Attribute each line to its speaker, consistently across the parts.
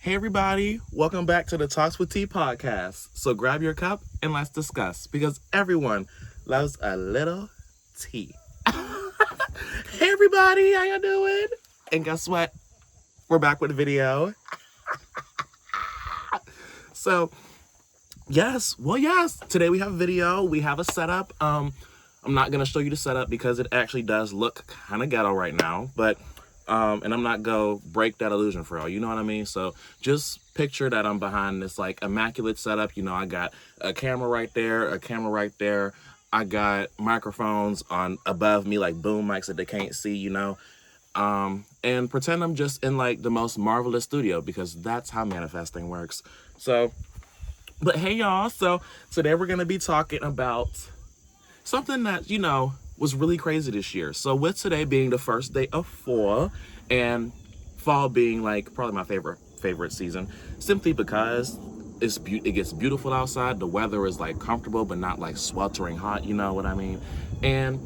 Speaker 1: Hey everybody, welcome back to the Talks with Tea podcast. So grab your cup and let's discuss because everyone loves a little tea. Hey everybody, how you doing? And guess what? We're back with a video. So yes, today we have a video. We have a setup. I'm not gonna show you the setup because it actually does look kind of ghetto right now, but and I'm not gonna break that illusion for y'all, you know what I mean? So just picture that I'm behind this like immaculate setup. You know, I got a camera right there, a camera right there. I got microphones on above me, like boom mics that they can't see, you know. And pretend I'm just in like the most marvelous studio because that's how manifesting works. So, but hey y'all, so today we're gonna be talking about something that, you know, was really crazy this year. So with today being the first day of fall and fall being like probably my favorite season, simply because it gets beautiful outside. The weather is like comfortable but not like sweltering hot, you know what I mean? And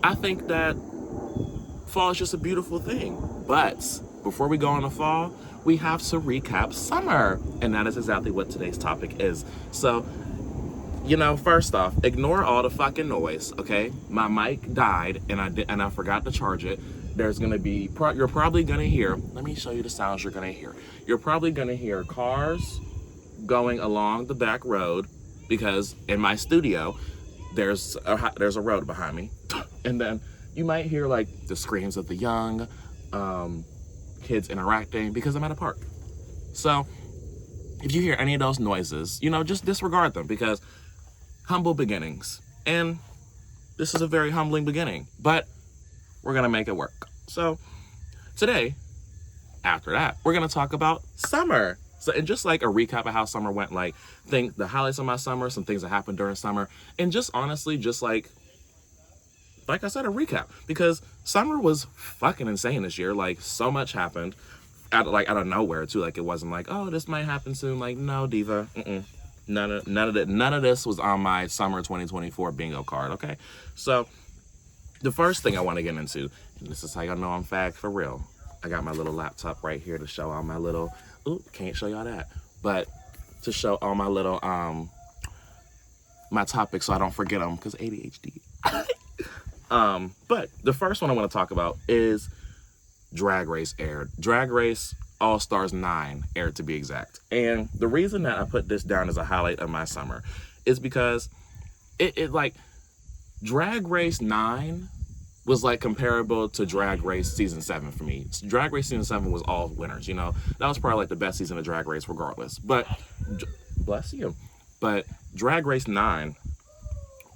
Speaker 1: I think that fall is just a beautiful thing. But before we go into fall, we have to recap summer. And that is exactly what today's topic is. So you know, first off, ignore all the fucking noise, okay? My mic died and I forgot to charge it. There's gonna be, you're probably gonna hear, let me show you the sounds you're gonna hear. You're probably gonna hear cars going along the back road because in my studio, there's a road behind me. And then you might hear like the screams of the young, kids interacting because I'm at a park. So if you hear any of those noises, you know, just disregard them because humble beginnings. And this is a very humbling beginning, but we're gonna make it work. So today, after that, we're gonna talk about summer. So, and just like a recap of how summer went, like the highlights of my summer, some things that happened during summer, and just honestly, just like I said, a recap, because summer was fucking insane this year. Like so much happened out of nowhere too. Like it wasn't like, oh, this might happen soon. Like, no, diva. None of this was on my summer 2024 bingo card, okay? So the first thing I want to get into, and this is how y'all know I'm fag for real. I got my little laptop right here to show all my little, can't show y'all that, but to show all my little, my topics so I don't forget them because ADHD. But the first one I want to talk about is Drag Race aired. Drag Race All-Stars 9 aired to be exact. And the reason that I put this down as a highlight of my summer is because it like Drag Race 9 was like comparable to Drag Race season 7 for me. Drag Race season 7 was all winners, you know. That was probably like the best season of Drag Race regardless. But bless you. But Drag Race 9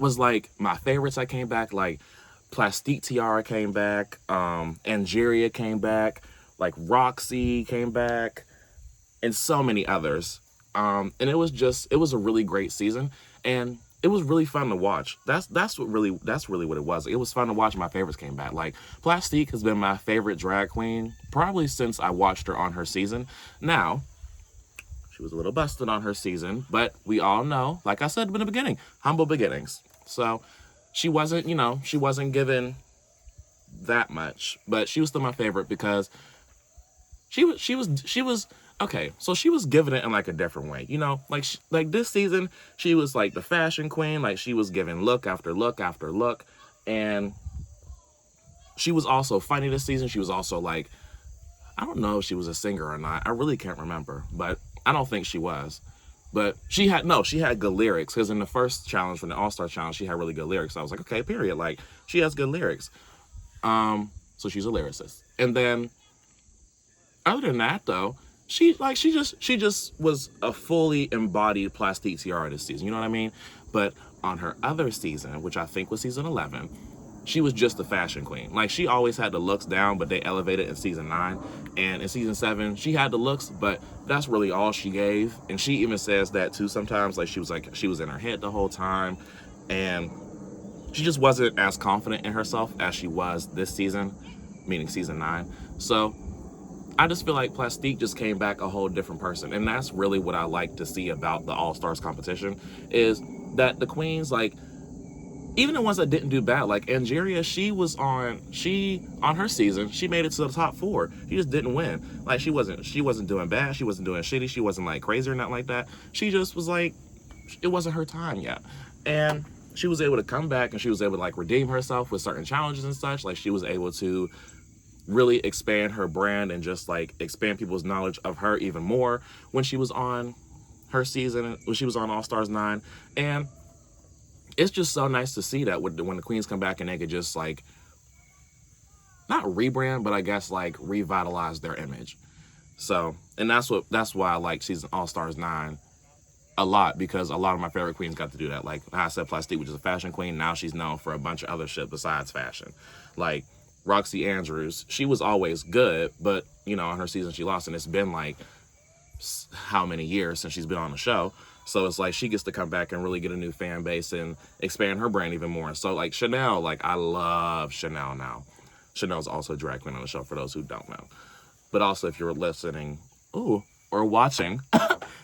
Speaker 1: was like my favorites. I came back, like Plastique Tiara came back, Angeria came back, like Roxy came back, and so many others. And it was a really great season, and it was really fun to watch. That's really what it was. It was fun to watch. My favorites came back. Like Plastique has been my favorite drag queen probably since I watched her on her season. Now, she was a little busted on her season, but we all know, like I said in the beginning, humble beginnings. So she wasn't given that much, but she was still my favorite because she was okay. So she was giving it in like a different way, you know, like this season she was like the fashion queen, like she was giving look after look after look, and she was also funny this season. She was also like, I don't know if she was a singer or not. I really can't remember, but I don't think she was. But she had good lyrics, because in the first challenge, from the All-Star challenge, she had really good lyrics. So I was like, okay, period. Like, she has good lyrics. So she's a lyricist. And then, other than that, though, she just was a fully embodied Plastique Tiara this season. You know what I mean? But on her other season, which I think was season 11, she was just a fashion queen. Like, she always had the looks down, but they elevated in season 9. And in season 7, she had the looks, but that's really all she gave. And she even says that too sometimes. Like, she was in her head the whole time. And she just wasn't as confident in herself as she was this season, meaning season 9. So I just feel like Plastique just came back a whole different person. And that's really what I like to see about the All-Stars competition, is that the queens, like, even the ones that didn't do bad, like Angeria, she on her season, she made it to the top 4. She just didn't win. Like she wasn't doing bad, she wasn't doing shitty, she wasn't like crazy or nothing like that. She just was like, it wasn't her time yet. And she was able to come back and she was able to like redeem herself with certain challenges and such. Like she was able to really expand her brand and just like expand people's knowledge of her even more when she was on her season, when she was on All Stars 9. And it's just so nice to see that when the queens come back and they could just like, not rebrand, but I guess like revitalize their image. So, and that's why I like season All Stars 9 a lot, because a lot of my favorite queens got to do that. Like I said, Plastique, which is a fashion queen, now she's known for a bunch of other shit besides fashion. Like Roxy Andrews, she was always good, but you know, on her season she lost, and it's been like how many years since she's been on the show. So it's like she gets to come back and really get a new fan base and expand her brand even more. So like Chanel, like I love Chanel now. Chanel's also a drag queen on the show for those who don't know. But also if you're listening, or watching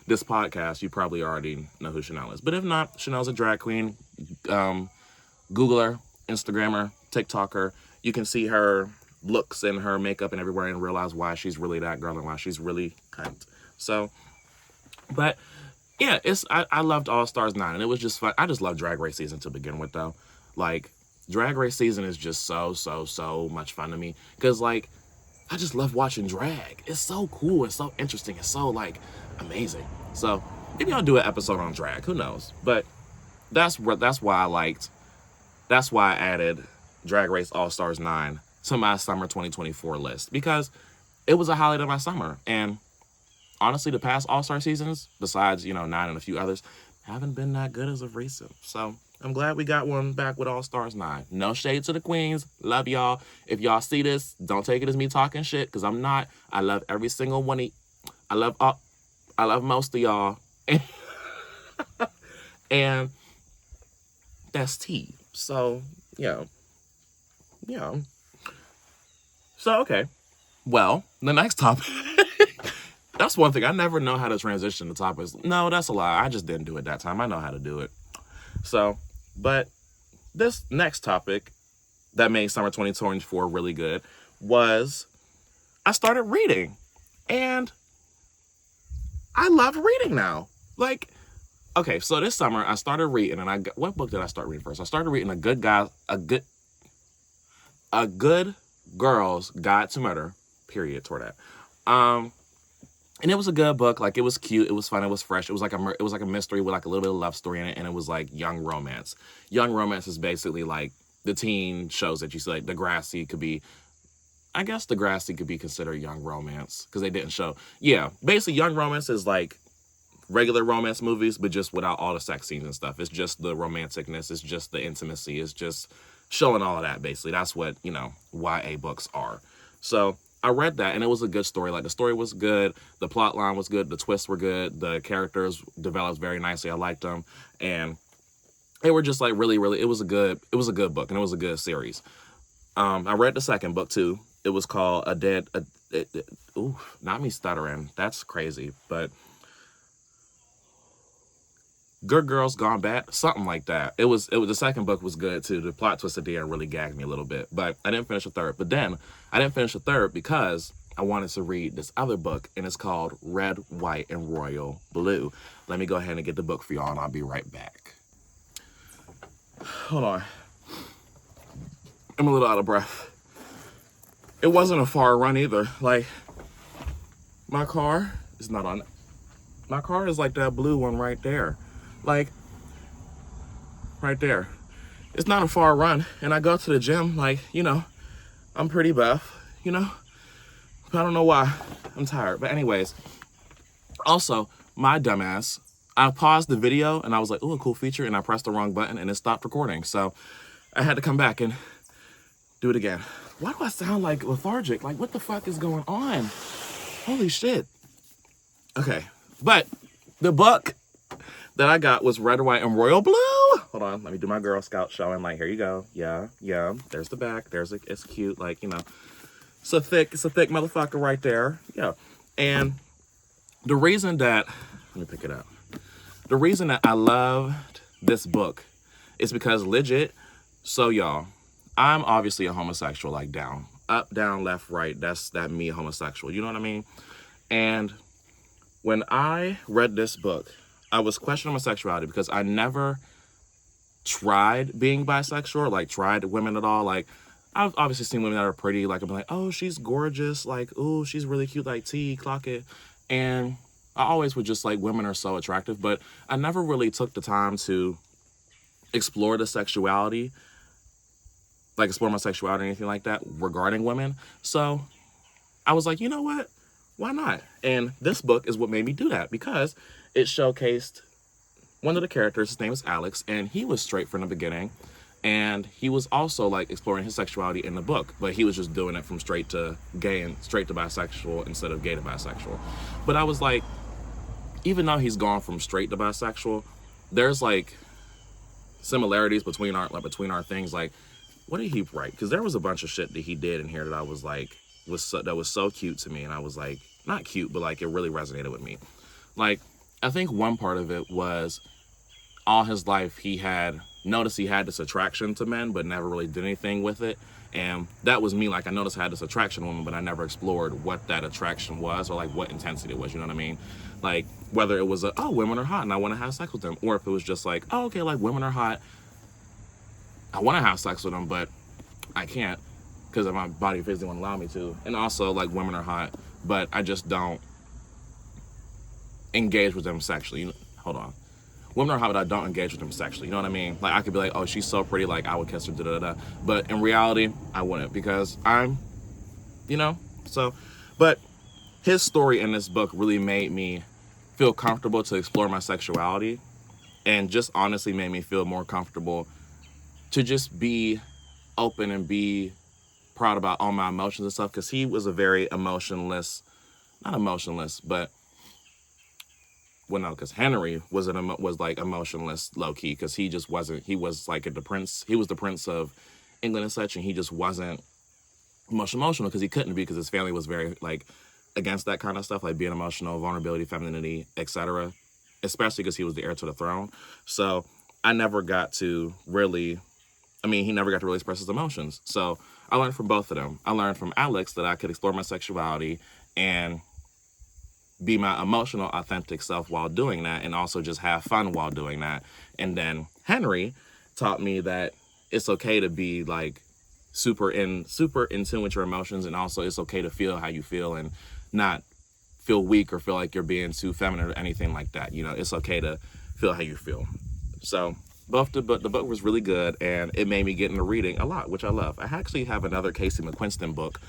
Speaker 1: this podcast, you probably already know who Chanel is. But if not, Chanel's a drag queen. Google her, Instagram her, TikTok her. You can see her looks and her makeup and everywhere and realize why she's really that girl and why she's really cunt. So, but yeah, I loved All Stars 9 and it was just fun. I just love Drag Race season to begin with though. Like Drag Race season is just so much fun to me. Cause like, I just love watching drag. It's so cool. It's so interesting. It's so like amazing. So maybe I'll do an episode on drag. Who knows? But that's why I added Drag Race All Stars 9 to my summer 2024 list, because it was a highlight of my summer. And honestly, the past All Star seasons, besides 9 and a few others, haven't been that good as of recent. So I'm glad we got one back with All Stars 9. No shade to the queens. Love y'all. If y'all see this, don't take it as me talking shit, because I'm not. I love every single one of I love most of y'all. And that's tea. So, yeah. So, okay. Well, the next topic. That's one thing. I never know how to transition the topics. No, that's a lie. I just didn't do it that time. I know how to do it. So, but this next topic that made summer 2024 really good was I started reading. And I love reading now. Like, okay, so this summer I started reading, and what book did I start reading first? I started reading A Good Girl's Guide to Murder, period, toward that. And it was a good book. Like, it was cute, it was fun, it was fresh. It was like a mystery with like a little bit of love story in it, and it was like young romance. Young romance is basically like the teen shows that you see, like Degrassi could be, I guess Degrassi could be considered young romance because they didn't show. Yeah, basically young romance is like regular romance movies, but just without all the sex scenes and stuff. It's just the romanticness. It's just the intimacy. It's just showing all of that, basically. That's what, YA books are. So I read that, and it was a good story. Like, the story was good. The plot line was good. The twists were good. The characters developed very nicely. I liked them. And they were just like really, really, it was a good book, and it was a good series. I read the second book too. It was called not me stuttering. That's crazy. But Good Girls Gone Bad, something like that. It was the second book was good too. The plot twist at the end really gagged me a little bit, but I didn't finish the third. But then I didn't finish the third because I wanted to read this other book, and it's called Red, White, and Royal Blue. Let me go ahead and get the book for y'all, and I'll be right back. Hold on. I'm a little out of breath. It wasn't a far run either. Like, my car is not on. My car is like that blue one right there. Like, right there. It's not a far run. And I go to the gym, like, I'm pretty buff, But I don't know why. I'm tired. But anyways, also, my dumbass, I paused the video and I was like, ooh, a cool feature. And I pressed the wrong button and it stopped recording. So I had to come back and do it again. Why do I sound like lethargic? Like, what the fuck is going on? Holy shit. Okay. But the book that I got was Red, White, and Royal Blue. Hold on, let me do my Girl Scout showing. Like, here you go. Yeah. There's the back. It's cute. Like, it's a thick motherfucker right there. Yeah. And the reason that, let me pick it up. The reason that I loved this book is because legit, So y'all, I'm obviously a homosexual, like down, up, down, left, right. That me homosexual. You know what I mean? And when I read this book, I was questioning my sexuality because I never tried being bisexual, like tried women at all. Like I've obviously seen women that are pretty, like I'm like, oh, she's gorgeous, like, oh, she's really cute, like T, clock it. And I always would just like, women are so attractive, but I never really took the time to explore the sexuality, like explore my sexuality or anything like that regarding women. So I was like, you know what? Why not? And this book is what made me do that, because it showcased one of the characters. His name is Alex, and he was straight from the beginning. And he was also like exploring his sexuality in the book, but he was just doing it from straight to gay and straight to bisexual instead of gay to bisexual. But I was like, even though he's gone from straight to bisexual, there's like similarities between our things. Like, what did he write? Because there was a bunch of shit that he did in here that I was like, that was so cute to me, and I was like, not cute, but like it really resonated with me. Like, I think one part of it was all his life he had noticed he had this attraction to men, but never really did anything with it. And that was me. Like, I noticed I had this attraction to women, but I never explored what that attraction was, or like what intensity it was. You know what I mean? Like, whether it was oh, women are hot and I want to have sex with them, or if it was just like, oh, okay, like women are hot, I want to have sex with them, but I can't because my body physically won't allow me to. And also, like, women are hot, but I just don't engage with them sexually. Hold on. Women are hot, but I don't engage with them sexually. You know what I mean? Like, I could be like, oh, she's so pretty, like, I would kiss her, da-da-da. But in reality, I wouldn't, because I'm, you know? So, but his story in this book really made me feel comfortable to explore my sexuality, and just honestly made me feel more comfortable to just be open and be proud about all my emotions and stuff, because he was a very emotionless, not emotionless, but well, no, because Henry was like emotionless, low key, because he just wasn't. He was like the prince. He was the prince of England and such, and he just wasn't much emotional because he couldn't be, because his family was very like against that kind of stuff, like being emotional, vulnerability, femininity, etc. Especially because he was the heir to the throne. So I never got to really. I mean, he never got to really express his emotions. So I learned from both of them. I learned from Alex that I could explore my sexuality and be my emotional, authentic self while doing that, and also just have fun while doing that. And then Henry taught me that it's okay to be like super in tune with your emotions, and also it's okay to feel how you feel and not feel weak or feel like you're being too feminine or anything like that. You know, it's okay to feel how you feel. So the book was really good, and it made me get into reading a lot, which I love. I actually have another Casey McQuiston book.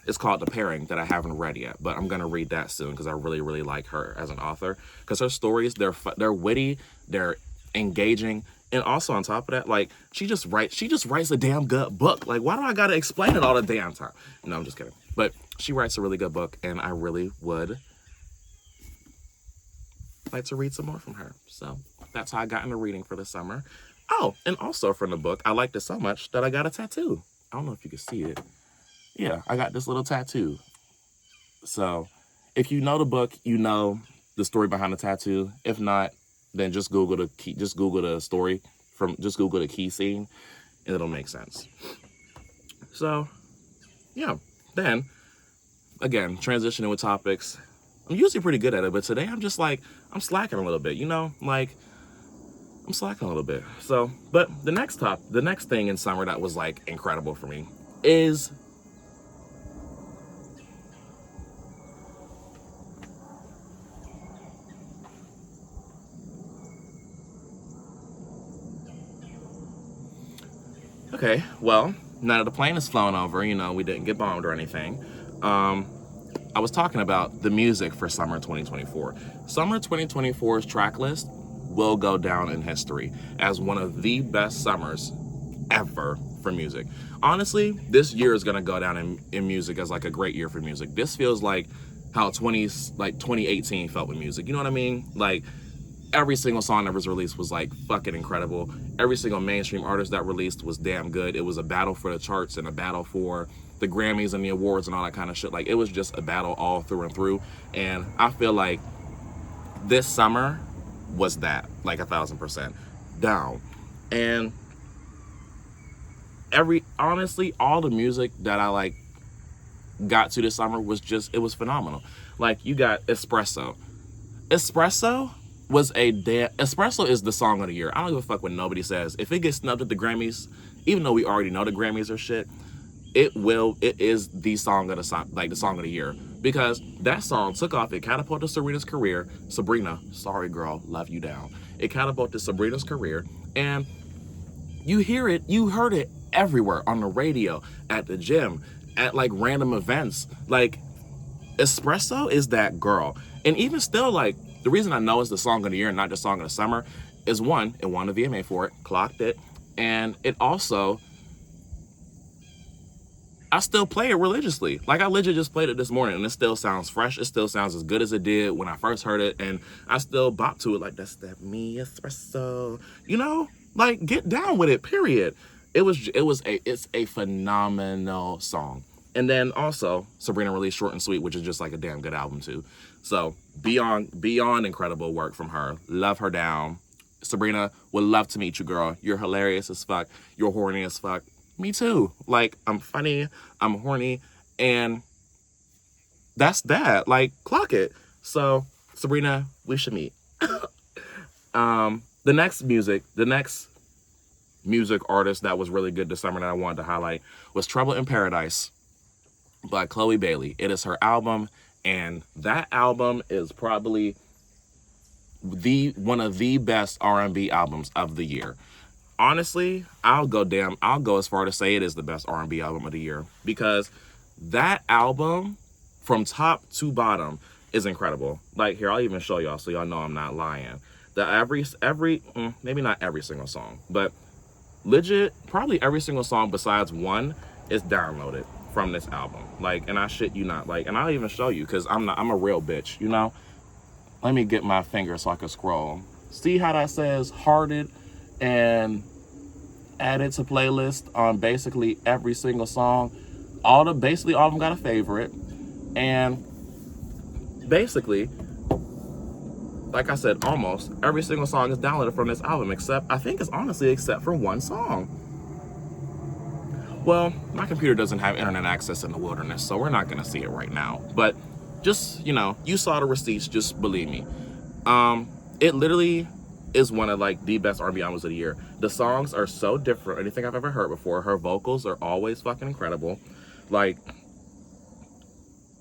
Speaker 1: It's called The Pairing, that I haven't read yet, but I'm gonna read that soon because I really, really like her as an author, because her stories, they're witty, they're engaging, and also on top of that, like, she just writes a damn good book. Like, why do I gotta explain it all the damn time? No, I'm just kidding. But she writes a really good book, and I really would like to read some more from her. So that's how I got into reading for the summer. Oh, and also from the book, I liked it so much that I got a tattoo. I don't know if you can see it. Yeah, I got this little tattoo. So if you know the book, you know the story behind the tattoo. If not, then just Google the key scene, and it'll make sense. So yeah, then again, transitioning with topics. I'm usually pretty good at it, but today I'm just like, I'm slacking a little bit, you know? Like, I'm slacking a little bit. So, but the next thing in summer that was like incredible for me is okay, well, now that the plane has flown over, you know, we didn't get bombed or anything. I was talking about the music for summer 2024. Summer 2024's track list will go down in history as one of the best summers ever for music. Honestly, this year is gonna go down in music as like a great year for music. This feels like how 2018 felt with music. You know what I mean? Like, every single song that was released was like fucking incredible. Every single mainstream artist that released was damn good. It was a battle for the charts and a battle for the Grammys and the awards and all that kind of shit. Like, it was just a battle all through and through. And I feel like this summer was that, like 1,000% down. And honestly, all the music that I like got to this summer was just, it was phenomenal. Like, you got Espresso. Espresso is the song of the year. I don't give a fuck what nobody says. If it gets snubbed at the Grammys, even though we already know the Grammys are shit, it is the song of the song of the year, because that song took off. It catapulted Sabrina's career. Sabrina, sorry girl, love you down. It catapulted Sabrina's career, and you heard it everywhere, on the radio, at the gym, at like random events. Like, Espresso is that girl. And even still, like, the reason I know it's the song of the year and not the song of the summer is, one, it won a VMA for it, clocked it, and it also, I still play it religiously. Like, I legit just played it this morning, and it still sounds fresh. It still sounds as good as it did when I first heard it, and I still bop to it like, that's that me espresso. You know? Like, get down with it, period. It's a phenomenal song. And then also, Sabrina released Short and Sweet, which is just like a damn good album too. So, beyond incredible work from her. Love her down. Sabrina, would love to meet you, girl. You're hilarious as fuck. You're horny as fuck. Me too. Like, I'm funny, I'm horny, and that's that. Like, clock it. So, Sabrina, we should meet. The next music artist that was really good this summer that I wanted to highlight was Trouble in Paradise by Chloe Bailey. It is her album, and that album is probably one of the best R&B albums of the year. Honestly, I'll go as far to say it is the best R&B album of the year, because that album from top to bottom is incredible. Like, here, I'll even show y'all so y'all know I'm not lying. Maybe not every single song, but legit, probably every single song besides one is downloaded from this album. Like, and I shit you not. Like, and I'll even show you, because I'm a real bitch, you know? Let me get my finger so I can scroll. See how that says hearted and added to playlist on basically every single song. Basically all of them got a favorite. And basically, like I said, almost every single song is downloaded from this album, except for one song. Well, my computer doesn't have internet access in the wilderness, so we're not gonna see it right now. But just, you know, you saw the receipts, just believe me. It literally is one of like the best R&B albums of the year. The songs are so different, anything I've ever heard before. Her vocals are always fucking incredible. Like,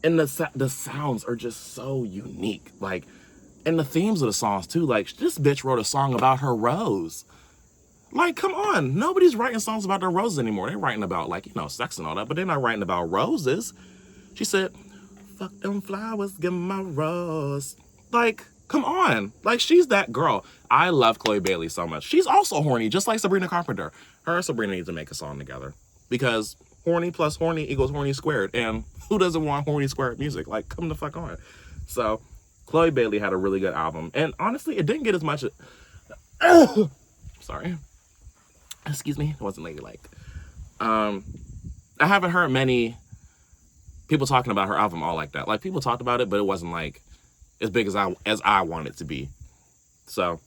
Speaker 1: and the sounds are just so unique. Like, and the themes of the songs too. Like, this bitch wrote a song about her rose. Like, come on. Nobody's writing songs about their roses anymore. They're writing about, like, you know, sex and all that, but they're not writing about roses. She said, fuck them flowers, give my rose. Like, come on. Like, she's that girl. I love Chloe Bailey so much. She's also horny, just like Sabrina Carpenter. Her and Sabrina need to make a song together, because horny plus horny equals horny squared. And who doesn't want horny squared music? Like, come the fuck on. So, Chloe Bailey had a really good album. And honestly, it didn't get as much... Sorry. Excuse me. It wasn't ladylike. I haven't heard many people talking about her album all like that. Like, people talked about it, but it wasn't like as big as I want it to be. So,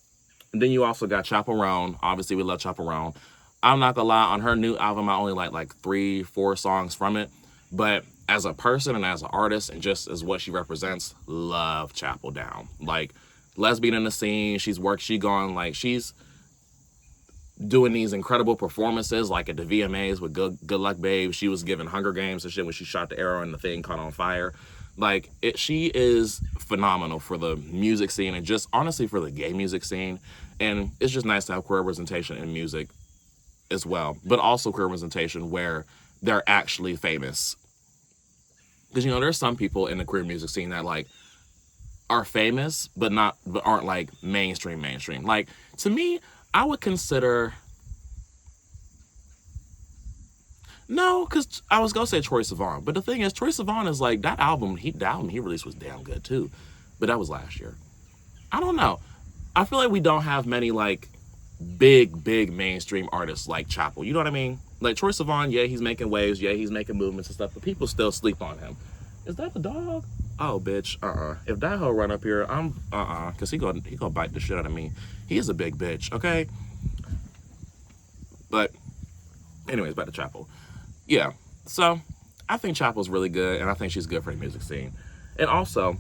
Speaker 1: and then you also got Terryaun. Obviously, we love Terryaun. I'm not gonna lie, on her new album, I only like 3-4 songs from it. But as a person and as an artist and just as what she represents, love Chapel Down. Like, lesbian in the scene, she's doing these incredible performances, like at the VMAs with Good Luck Babe. She was giving Hunger Games and shit when she shot the arrow and the thing caught on fire. Like, she is phenomenal for the music scene and just honestly for the gay music scene. And it's just nice to have queer representation in music as well, but also queer representation where they're actually famous. Because, you know, there's some people in the queer music scene that like are famous, but aren't like mainstream. Like, to me, I would consider... No, because I was going to say Troye Sivan. But the thing is, Troye Sivan is like, the album he released was damn good too. But that was last year. I don't know. I feel like we don't have many like big mainstream artists like Chapel. You know what I mean? Like, Troye Sivan, yeah, he's making waves. Yeah, he's making movements and stuff. But people still sleep on him. Is that the dog? oh, bitch, if that hoe run up here, I'm, because he gonna bite the shit out of me. He is a big bitch, okay? But, anyways, back to Chapel. Yeah, so, I think Chapel's really good, and I think she's good for the music scene. And also,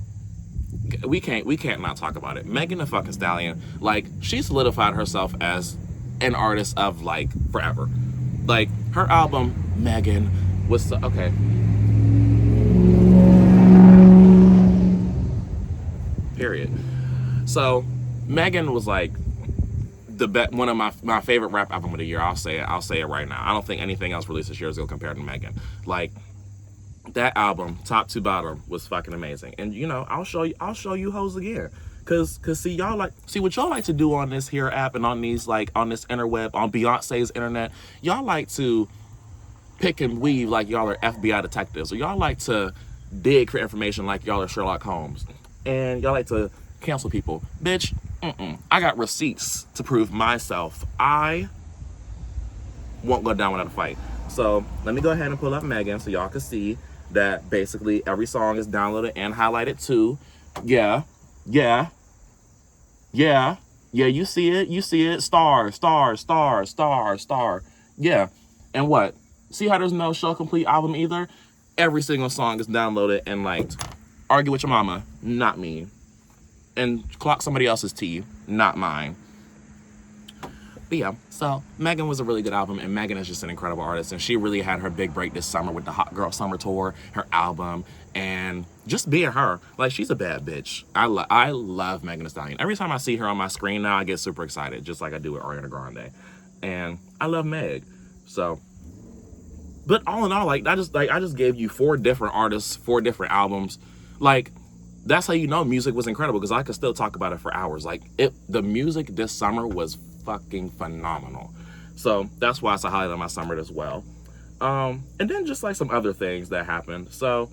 Speaker 1: we can't not talk about it. Megan the fucking Stallion, like, she solidified herself as an artist of, like, forever. Like, her album, Megan, was, okay. Period. So, Megan was, like, one of my favorite rap album of the year. I'll say it right now. I don't think anything else released this year is gonna compare to Megan. Like, that album, top to bottom, was fucking amazing. And you know, I'll show you hoes again. Cause see what y'all like to do on this here app and on these, like, on this interweb, on Beyonce's internet. Y'all like to pick and weave like y'all are FBI detectives, or y'all like to dig for information like y'all are Sherlock Holmes, and y'all like to cancel people. Bitch, I got receipts to prove myself. I won't go down without a fight. So let me go ahead and pull up Megan so y'all can see that basically every song is downloaded and highlighted too. Yeah, you see it, star. Yeah, and what? See how there's no show complete album either? Every single song is downloaded and liked. Argue with your mama, not me. And clock somebody else's tea, not mine. But yeah, so Megan was a really good album, and Megan is just an incredible artist, and she really had her big break this summer with the Hot Girl Summer Tour, her album, and just being her. Like, she's a bad bitch. I love Megan Thee Stallion. Every time I see her on my screen now, I get super excited, just like I do with Ariana Grande. And I love Meg. So, but all in all, like, I just gave you 4 different artists, 4 different albums. Like, that's how you know music was incredible, because I could still talk about it for hours. Like, the music this summer was fucking phenomenal. So that's why it's a highlight of my summer as well. And then just like some other things that happened. So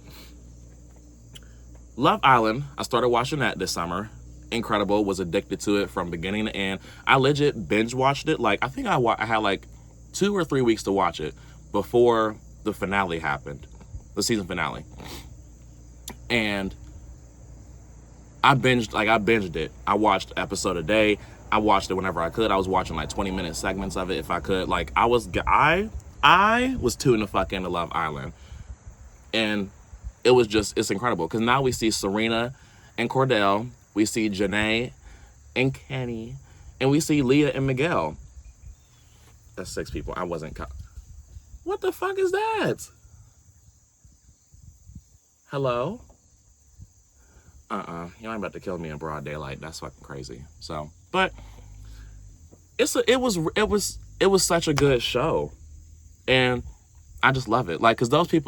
Speaker 1: Love Island, I started watching that this summer. Incredible. Was addicted to it from beginning to end. I legit binge watched it. Like, I think I had like 2 or 3 weeks to watch it before the finale happened, the season finale. And I binged it. I watched an episode a day. I watched it whenever I could. I was watching like 20-minute segments of it if I could. Like, I was tuned the fuck into Love Island. And it's incredible. Because now we see Serena and Cordell. We see Janae and Kenny. And we see Leah and Miguel. That's 6 people. I wasn't... What the fuck is that? Hello? You ain't about to kill me in broad daylight. That's fucking crazy. So, but it was such a good show, and I just love it. Like, cause those 3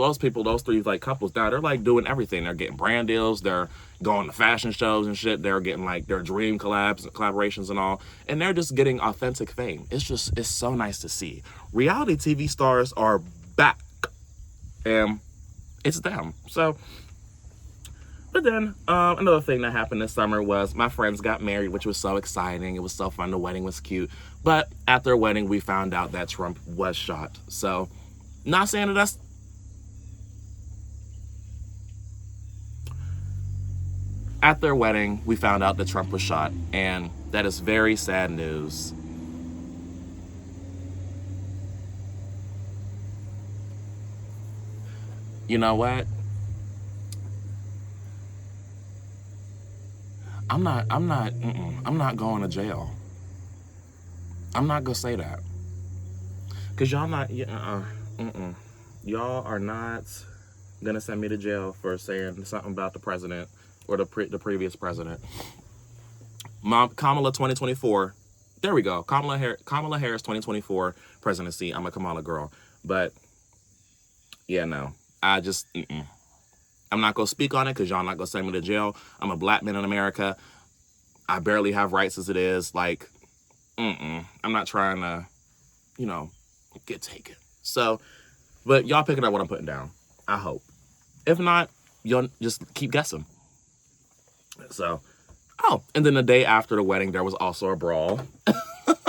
Speaker 1: like couples now, they're like doing everything. They're getting brand deals. They're going to fashion shows and shit. They're getting like their dream collaborations and all, and they're just getting authentic fame. It's so nice to see. Reality TV stars are back, and it's them. So. But then another thing that happened this summer was my friends got married, which was so exciting. It was so fun. The wedding was cute. But at their wedding, we found out that Trump was shot. So, not saying that that's... At their wedding, we found out that Trump was shot. And that is very sad news. You know what? I'm not going to jail. I'm not gonna say that. Cause y'all y'all are not gonna send me to jail for saying something about the president or the previous president. Kamala 2024. There we go. Kamala Harris 2024 presidency. I'm a Kamala girl. But yeah, no. I just I'm not going to speak on it because y'all not going to send me to jail. I'm a black man in America. I barely have rights as it is. Like, I'm not trying to, get taken. So, but y'all picking up what I'm putting down. I hope. If not, you'll just keep guessing. So, and then the day after the wedding, there was also a brawl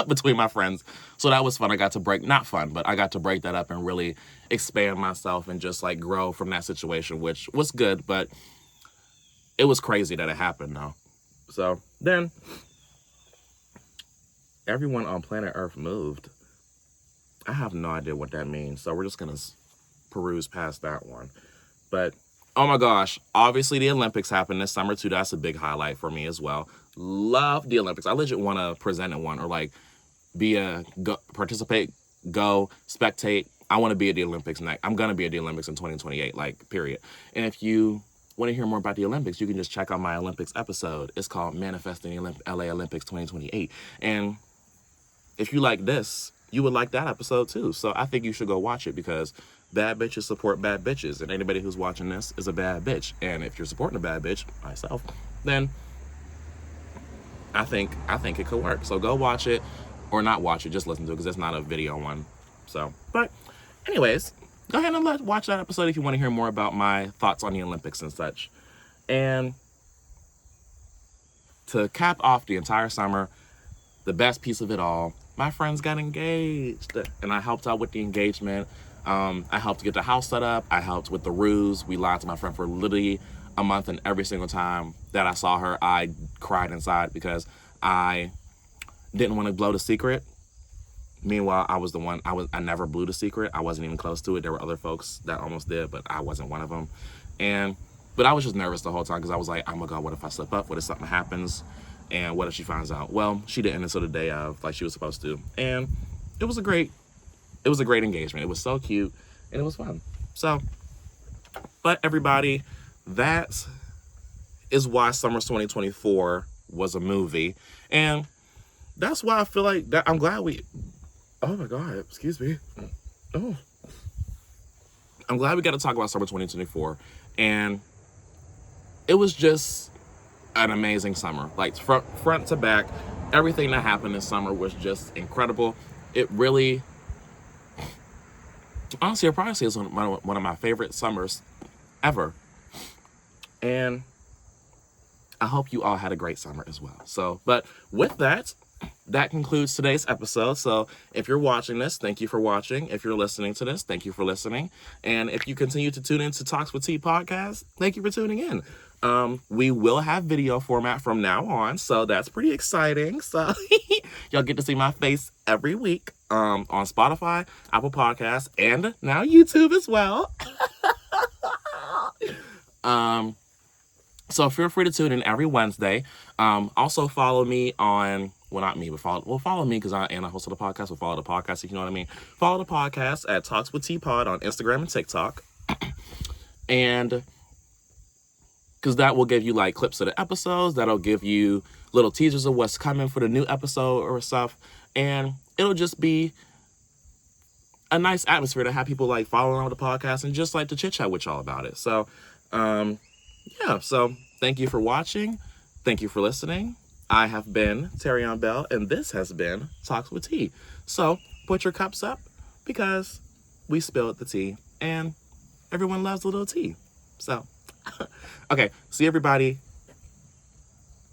Speaker 1: between my friends. So that was fun. I got to not fun, but I got to break that up and really expand myself and just like grow from that situation, which was good. But it was crazy that it happened though. So then everyone on planet Earth moved. I have no idea what that means. So we're just going to peruse past that one. But oh my gosh, obviously the Olympics happened this summer too. That's a big highlight for me as well. Love the Olympics. I legit want to present in one, or like participate, go, spectate. I want to be at the Olympics next. I'm going to be at the Olympics in 2028, like, period. And if you want to hear more about the Olympics, you can just check out my Olympics episode. It's called Manifesting LA Olympics 2028. And if you like this, you would like that episode too. So I think you should go watch it, because bad bitches support bad bitches. And anybody who's watching this is a bad bitch. And if you're supporting a bad bitch, myself, then I think it could work. So go watch it, or not watch it, just listen to it, because it's not a video one. So, but anyways, go ahead and watch that episode if you want to hear more about my thoughts on the Olympics and such. And to cap off the entire summer, the best piece of it all, my friends got engaged, and I helped out with the engagement. I helped get the house set up. I helped with the ruse. We lied to my friend for literally a month, and every single time that I saw her, I cried inside because I didn't want to blow the secret. Meanwhile, I was the one, I never blew the secret. I wasn't even close to it. There were other folks that almost did, but I wasn't one of them. But I was just nervous the whole time, because I was like, oh my God, what if I slip up? What if something happens? And what if she finds out? Well, she didn't until the day of, like she was supposed to. And it was a great engagement. It was so cute, and it was fun. So, but everybody, that is why Summer 2024 was a movie. And that's why I feel like that I'm glad oh my God, excuse me. Oh. I'm glad we got to talk about Summer 2024. And it was just an amazing summer. Like front to back, everything that happened this summer was just incredible. It really, honestly, I probably say it's one of my favorite summers ever. And I hope you all had a great summer as well. So, but with that, that concludes today's episode. So if you're watching this, thank you for watching. If you're listening to this, thank you for listening. And if you continue to tune into Talks with T podcast, thank you for tuning in. We will have video format from now on, so that's pretty exciting. So y'all get to see my face every week on Spotify, Apple Podcasts, and now YouTube as well. So feel free to tune in every Wednesday. Also follow me on, well, not me, but follow me, because I host the podcast. We'll follow the podcast, if you know what I mean. Follow the podcast at Talks with T Pod on Instagram and TikTok. And because that will give you like clips of the episodes. That'll give you little teasers of what's coming for the new episode or stuff. And it'll just be a nice atmosphere to have people like following on the podcast and just like to chit chat with y'all about it. So, yeah, so thank you for watching. Thank you for listening. I have been Terryaun Bell, and this has been Talks with T. So put your cups up, because we spilled the tea, and everyone loves a little tea. So, okay, see everybody